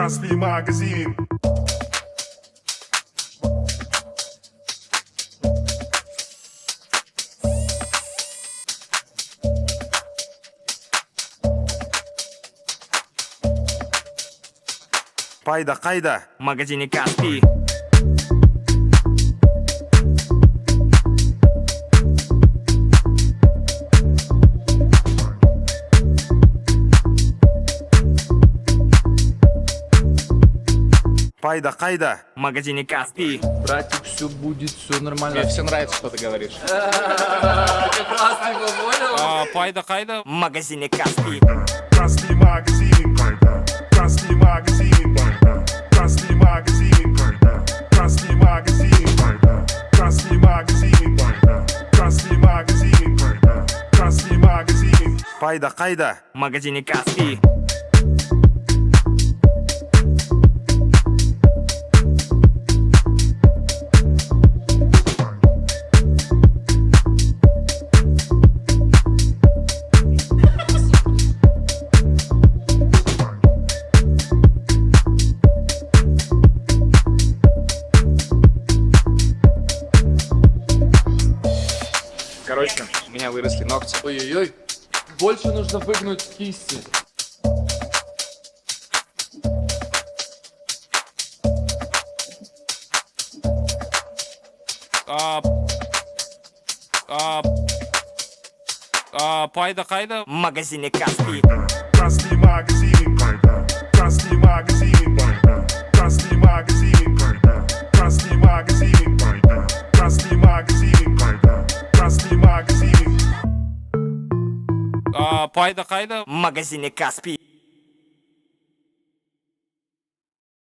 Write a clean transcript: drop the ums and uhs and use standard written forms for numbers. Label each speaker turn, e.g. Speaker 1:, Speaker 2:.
Speaker 1: Каспий магазин.
Speaker 2: Пайда қайда?
Speaker 3: В магазине Каспий.
Speaker 2: Пайда қайда?
Speaker 3: В магазине Каспий.
Speaker 4: Братик, все будет, все нормально.
Speaker 5: Мне все нравится, что ты говоришь.
Speaker 2: Пайда қайда?
Speaker 3: В магазине Каспий.
Speaker 1: Каспий магазин. Каспий магазин. Каспий магазин. Каспий магазин. Каспий магазин. Каспий магазин. Каспий магазин.
Speaker 2: Пайда қайда?
Speaker 3: В магазине Каспий.
Speaker 5: Короче, у меня выросли ногти.
Speaker 4: Ой-ой-ой. Больше нужно выгнуть кисти.
Speaker 2: Пайда қайда?
Speaker 3: В магазине Каспий.
Speaker 1: Каспий магазин. Каспий магазин. Каспий магазин. Каспий магазин. Каспий магазин. Каспий магазин.
Speaker 2: Пайда қайда?
Speaker 3: В магазине Каспий.